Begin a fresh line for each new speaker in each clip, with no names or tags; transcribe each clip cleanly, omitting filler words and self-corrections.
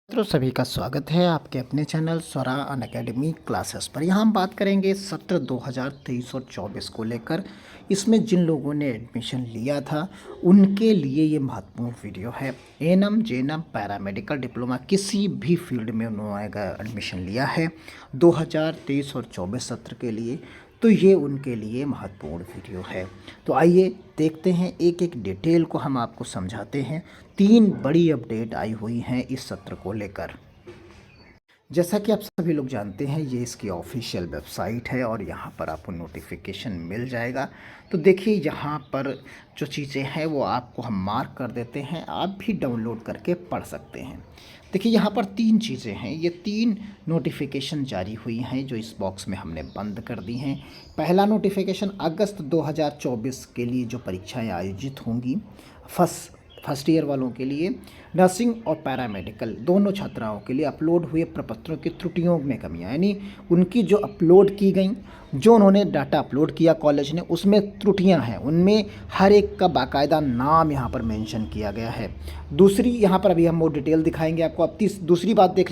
मित्रों सभी का स्वागत है आपके अपने चैनल स्वरा अनअकैडमी क्लासेस पर। यहाँ हम बात करेंगे सत्र 2023 और 24 को लेकर। इसमें जिन लोगों ने एडमिशन लिया था उनके लिए ये महत्वपूर्ण वीडियो है। एएनएम जेएनएम पैरामेडिकल डिप्लोमा किसी भी फील्ड में उन्होंने अगर एडमिशन लिया है 2023 और 24 सत्र के लिए, तो ये उनके लिए महत्वपूर्ण वीडियो है। तो आइए देखते हैं, एक एक डिटेल को हम आपको समझाते हैं। 3 बड़ी अपडेट आई हुई हैं इस सत्र को लेकर। जैसा कि आप सभी लोग जानते हैं, ये इसकी ऑफिशियल वेबसाइट है और यहाँ पर आपको नोटिफिकेशन मिल जाएगा। तो देखिए यहाँ पर जो चीज़ें हैं वो आपको हम मार्क कर देते हैं, आप भी डाउनलोड करके पढ़ सकते हैं। देखिए यहाँ पर 3 चीज़ें हैं, ये 3 नोटिफिकेशन जारी हुई हैं जो इस बॉक्स में हमने बंद कर दी हैं। पहला नोटिफिकेशन अगस्त 2024 के लिए जो परीक्षाएँ आयोजित होंगी फर्स्ट ईयर वालों के लिए, नर्सिंग और पैरामेडिकल दोनों छात्राओं के लिए अपलोड हुए प्रपत्रों की त्रुटियों में कमियां, यानी उनकी जो अपलोड की गई, जो उन्होंने डाटा अपलोड किया कॉलेज ने, उसमें त्रुटियां हैं, उनमें हर एक का बाकायदा नाम यहाँ पर मेंशन किया गया है। दूसरी यहाँ पर अभी हम वो डिटेल दिखाएंगे आपको। अब दूसरी बात देख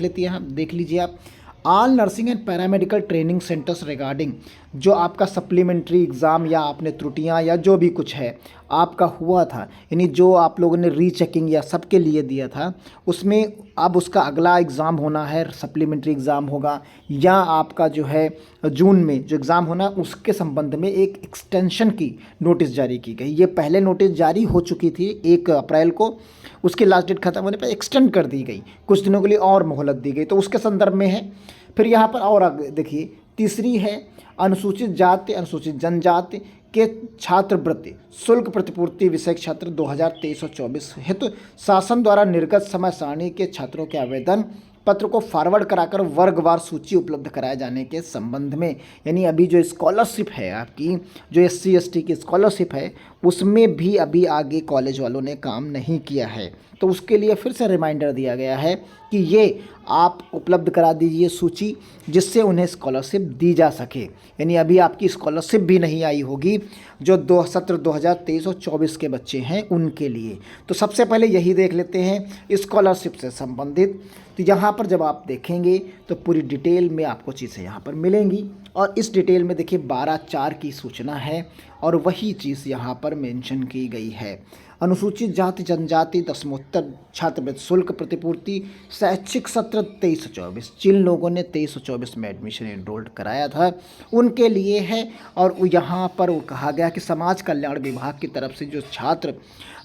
लीजिए आप। All nursing and paramedical training centres regarding जो आपका सप्लीमेंट्री एग्ज़ाम या आपने त्रुटियां या जो भी कुछ है आपका हुआ था, यानी जो आप लोगों ने रीचेकिंग या सबके लिए दिया था, उसमें अब उसका अगला एग्ज़ाम होना है, सप्लीमेंट्री एग्ज़ाम होगा, या आपका जो है जून में जो एग्ज़ाम होना, उसके संबंध में एक एक्सटेंशन की नोटिस जारी की गई। ये पहले नोटिस जारी हो चुकी थी 1 अप्रैल को, उसकी लास्ट डेट खत्म होने पर एक्सटेंड कर दी गई, कुछ दिनों के लिए और मोहलत दी गई, तो उसके संदर्भ में है। फिर यहाँ पर और आगे देखिए, तीसरी है अनुसूचित जाति अनुसूचित जनजाति के छात्रवृत्ति शुल्क प्रतिपूर्ति विषय छात्र 2023 और 24 हेतु शासन द्वारा निर्गत समय सारणी के छात्रों के आवेदन पत्र को फॉरवर्ड कराकर वर्गवार सूची उपलब्ध कराए जाने के संबंध में, यानी अभी जो स्कॉलरशिप है आपकी, जो SC ST की स्कॉलरशिप है, उसमें भी अभी आगे कॉलेज वालों ने काम नहीं किया है, तो उसके लिए फिर से रिमाइंडर दिया गया है कि ये आप उपलब्ध करा दीजिए सूची, जिससे उन्हें स्कॉलरशिप दी जा सके। यानी अभी आपकी स्कॉलरशिप भी नहीं आई होगी जो सत्र 2023 और 24 के बच्चे हैं उनके लिए। तो सबसे पहले यही देख लेते हैं स्कॉलरशिप से संबंधित। तो यहाँ पर जब आप देखेंगे तो पूरी डिटेल में आपको चीज़ें यहाँ पर मिलेंगी, और इस डिटेल में देखिए 12/4 की सूचना है और वही चीज़ यहाँ पर मेंशन की गई है। अनुसूचित जाति जनजाति दसमोत्तर छात्रवृत्ति शुल्क प्रतिपूर्ति शैक्षिक सत्र 23-24, जिन लोगों ने 23-24 में एडमिशन एनरोल्ड कराया था उनके लिए है। और यहाँ पर वो कहा गया कि समाज कल्याण विभाग की तरफ से जो छात्र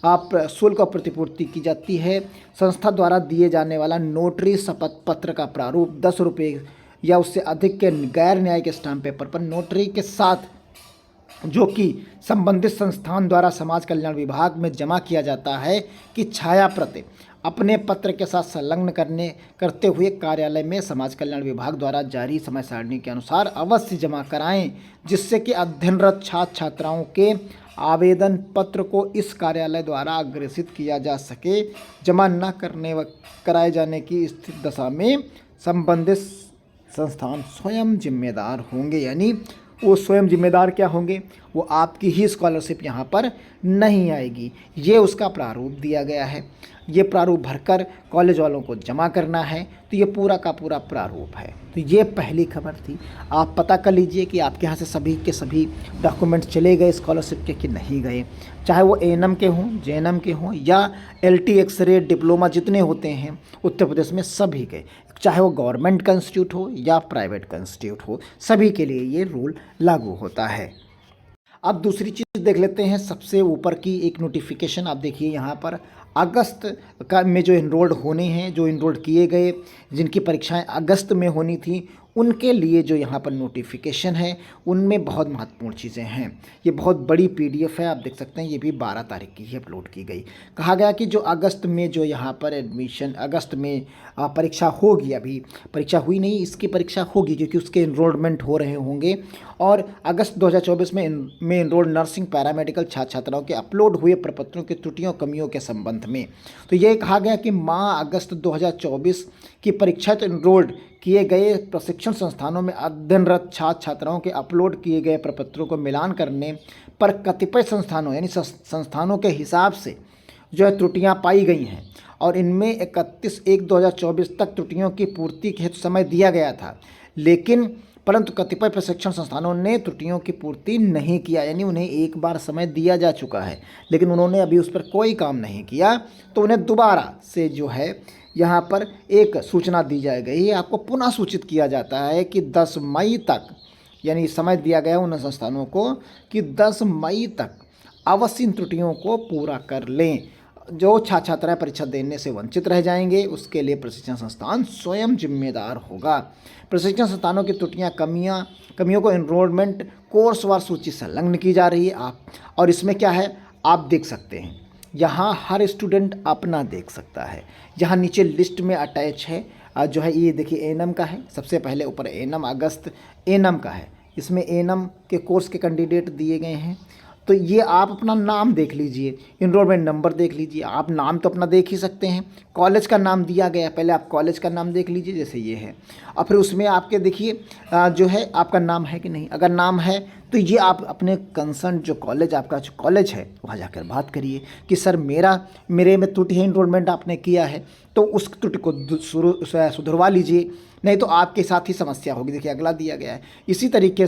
आप शुल्क और प्रतिपूर्ति की जाती है, संस्था द्वारा दिए जाने वाला नोटरी शपथ पत्र का प्रारूप 10 रुपये या उससे अधिक के गैर न्यायिक स्टाम्प पेपर पर नोटरी के साथ, जो कि संबंधित संस्थान द्वारा समाज कल्याण विभाग में जमा किया जाता है, कि छाया प्रति अपने पत्र के साथ संलग्न करते हुए कार्यालय में समाज कल्याण विभाग द्वारा जारी समय सारणी के अनुसार अवश्य जमा कराएं, जिससे कि अध्ययनरत छात्र छात्राओं के आवेदन पत्र को इस कार्यालय द्वारा अग्रेसित किया जा सके। जमा न कराए जाने की स्थिति दशा में संबंधित संस्थान स्वयं जिम्मेदार होंगे। यानी वो स्वयं जिम्मेदार क्या होंगे, वो आपकी ही स्कॉलरशिप यहाँ पर नहीं आएगी। ये उसका प्रारूप दिया गया है, ये प्रारूप भरकर कॉलेज वालों को जमा करना है। तो ये पूरा का पूरा प्रारूप है। तो ये पहली खबर थी। आप पता कर लीजिए कि आपके यहाँ से सभी के सभी डॉक्यूमेंट चले गए स्कॉलरशिप के कि नहीं गए, चाहे वो एएनएम के हों, जेएनएम के हों, या LT एक्सरे डिप्लोमा जितने होते हैं उत्तर प्रदेश में सभी गए, चाहे वो गवर्नमेंट का इंस्टीट्यूट हो या प्राइवेट का इंस्टीट्यूट हो, सभी के लिए ये रूल लागू होता है। अब दूसरी चीज़ देख लेते हैं, सबसे ऊपर की एक नोटिफिकेशन आप देखिए यहाँ पर, अगस्त का में जो इनरोल्ड होने हैं, जो इनरोल्ड किए गए, जिनकी परीक्षाएं अगस्त में होनी थी, उनके लिए जो यहाँ पर नोटिफिकेशन है उनमें बहुत महत्वपूर्ण चीज़ें हैं। ये बहुत बड़ी PDF है, आप देख सकते हैं, ये भी 12 तारीख की ही अपलोड की गई। कहा गया कि जो अगस्त में जो यहाँ पर एडमिशन अगस्त में परीक्षा होगी, अभी परीक्षा हुई नहीं, इसकी परीक्षा होगी क्योंकि उसके इनरोलमेंट हो रहे होंगे, और अगस्त 2024 में इनरोल्ड नर्सिंग पैरामेडिकल छात्र छात्राओं के अपलोड हुए प्रपत्रों की त्रुटियों कमियों के संबंध में। तो ये कहा गया कि माह अगस्त 2024 की परीक्षा तो इनरोल्ड किए गए प्रशिक्षण संस्थानों में अध्ययनरत छात्र छात्राओं के अपलोड किए गए प्रपत्रों को मिलान करने पर कतिपय संस्थानों, यानी संस्थानों के हिसाब से जो है त्रुटियां पाई गई हैं, और इनमें 31/1/2024 तक त्रुटियों की पूर्ति के हेतु समय दिया गया था, लेकिन परंतु कतिपय प्रशिक्षण संस्थानों ने त्रुटियों की पूर्ति नहीं किया, यानी उन्हें एक बार समय दिया जा चुका है लेकिन उन्होंने अभी उस पर कोई काम नहीं किया, तो उन्हें दोबारा से जो है यहाँ पर एक सूचना दी जाएगी। आपको पुनः सूचित किया जाता है कि 10 मई तक, यानी समय दिया गया उन संस्थानों को कि 10 मई तक अवश्य इन त्रुटियों को पूरा कर लें। जो छात्र छात्राएं परीक्षा देने से वंचित रह जाएंगे उसके लिए प्रशिक्षण संस्थान स्वयं जिम्मेदार होगा। प्रशिक्षण संस्थानों की त्रुटियां, कमियों को एनरोलमेंट कोर्सवार सूची संलग्न की जा रही है। और इसमें क्या है आप देख सकते हैं, यहाँ हर स्टूडेंट अपना देख सकता है। यहाँ नीचे लिस्ट में अटैच है जो है ये देखिए एएनएम का है, सबसे पहले ऊपर एएनएम अगस्त एएनएम का है, इसमें एएनएम के कोर्स के कैंडिडेट दिए गए हैं। तो ये आप अपना नाम देख लीजिए, इनरोलमेंट नंबर देख लीजिए, आप नाम तो अपना देख ही सकते हैं। कॉलेज का नाम दिया गया, पहले आप कॉलेज का नाम देख लीजिए जैसे ये है, और फिर उसमें आपके देखिए जो है आपका नाम है कि नहीं। अगर नाम है तो ये आप अपने कंसर्न जो कॉलेज, आपका जो कॉलेज है वहाँ जाकर बात करिए कि सर मेरे में त्रुटि है, इनरोलमेंट आपने किया है तो उस त्रुटि को सुधरवा लीजिए, नहीं तो आपके साथ ही समस्या होगी। देखिए अगला दिया गया है। इसी तरीके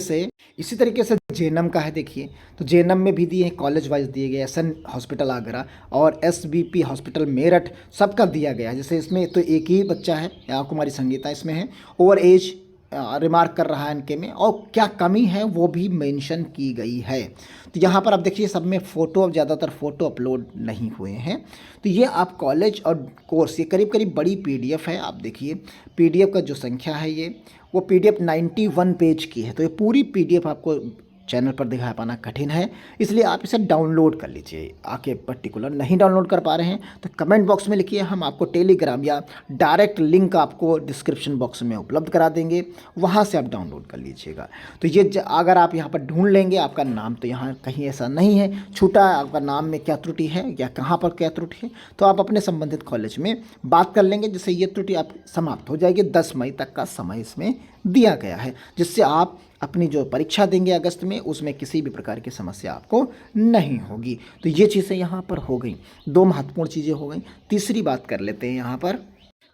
से जेएनएम का है, देखिए तो जेएनएम में भी दिए हैं, कॉलेज वाइज दिए गए, सन हॉस्पिटल आगरा और एसबीपी हॉस्पिटल मेरठ, सबका दिया गया है। जैसे इसमें तो एक ही बच्चा है, कुमारी संगीता इसमें है, ओवर एज रिमार्क कर रहा है इनके में, और क्या कमी है वो भी मेंशन की गई है। तो यहाँ पर आप देखिए सब में फ़ोटो, अब ज़्यादातर फ़ोटो अपलोड नहीं हुए हैं। तो ये आप कॉलेज और कोर्स, ये करीब करीब बड़ी पीडीएफ है। आप देखिए पीडीएफ का जो संख्या है ये वो पीडीएफ 91 पेज की है। तो ये पूरी पीडीएफ आपको चैनल पर दिखा पाना कठिन है, इसलिए आप इसे डाउनलोड कर लीजिए। आके पर्टिकुलर नहीं डाउनलोड कर पा रहे हैं तो कमेंट बॉक्स में लिखिए, हम आपको टेलीग्राम या डायरेक्ट लिंक आपको डिस्क्रिप्शन बॉक्स में उपलब्ध करा देंगे, वहाँ से आप डाउनलोड कर लीजिएगा। तो ये अगर आप यहाँ पर ढूंढ लेंगे, आपका नाम तो यहाँ कहीं ऐसा नहीं है छूटा, आपका नाम में क्या त्रुटि है या कहाँ पर क्या त्रुटि है, तो आप अपने संबंधित कॉलेज में बात कर लेंगे, जिससे ये त्रुटि आप समाप्त हो जाएगी। 10 मई तक का समय इसमें दिया गया है, जिससे आप अपनी जो परीक्षा देंगे अगस्त में उसमें किसी भी प्रकार की समस्या आपको नहीं होगी। तो ये चीज़ें यहाँ पर हो गई, 2 महत्वपूर्ण चीज़ें हो गई। तीसरी बात कर लेते हैं यहाँ पर।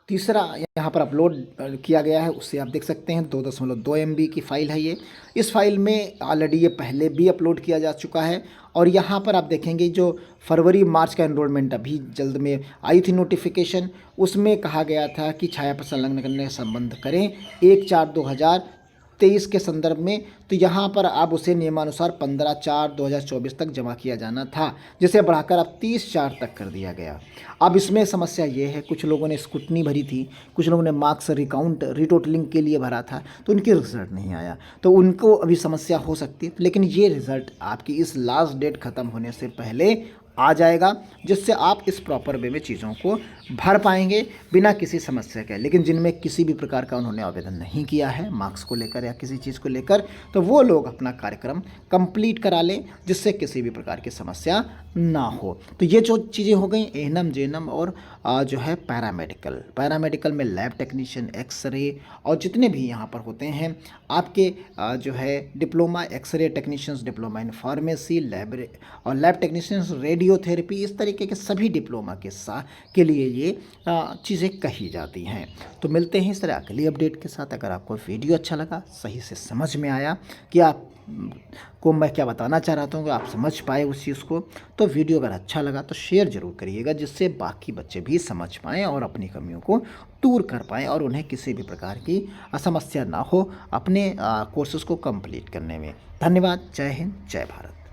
तीसरा यहाँ पर अपलोड किया गया है, उससे आप देख सकते हैं 2.2 MB की फ़ाइल है ये। इस फाइल में ऑलरेडी ये पहले भी अपलोड किया जा चुका है, और यहाँ पर आप देखेंगे जो फरवरी मार्च का एनरोलमेंट अभी जल्द में आई थी नोटिफिकेशन, उसमें कहा गया था कि छाया पर संलग्न करने का संबंध करें 1/4/2023 के संदर्भ में। तो यहाँ पर अब उसे नियमानुसार 15/4/2024 तक जमा किया जाना था, जिसे बढ़ाकर अब 30/4 तक कर दिया गया। अब इसमें समस्या ये है, कुछ लोगों ने स्क्रूटनी भरी थी, कुछ लोगों ने मार्क्स रिटोटलिंग के लिए भरा था, तो उनके रिजल्ट नहीं आया, तो उनको अभी समस्या हो सकती है। लेकिन ये रिज़ल्ट आपकी इस लास्ट डेट ख़त्म होने से पहले आ जाएगा, जिससे आप इस प्रॉपर वे में चीज़ों को भर पाएंगे बिना किसी समस्या के। लेकिन जिनमें किसी भी प्रकार का उन्होंने आवेदन नहीं किया है मार्क्स को लेकर या किसी चीज़ को लेकर, तो वो लोग अपना कार्यक्रम कंप्लीट करा लें, जिससे किसी भी प्रकार की समस्या ना हो। तो ये जो चीज़ें हो गई एएनएम, जेएनएम और जो है पैरामेडिकल में लैब टेक्नीशियन, एक्सरे और जितने भी यहाँ पर होते हैं आपके जो है diploma x-ray technicians, diploma in pharmacy, lab technicians, radiotherapy, इस तरीके के सभी डिप्लोमा के लिए ये चीज़ें कही जाती हैं। तो मिलते हैं इस तरह अगली अपडेट के साथ। अगर आपको वीडियो अच्छा लगा, सही से समझ में आया कि आप को मैं क्या बताना चाह रहा हूँ, आप समझ पाए उस चीज़ को, तो वीडियो अगर अच्छा लगा तो शेयर ज़रूर करिएगा, जिससे बाकी बच्चे भी समझ पाएँ और अपनी कमियों को दूर कर पाएँ और उन्हें किसी भी प्रकार की समस्या ना हो अपने कोर्सेज़ को कंप्लीट करने में। धन्यवाद। जय हिंद, जय भारत।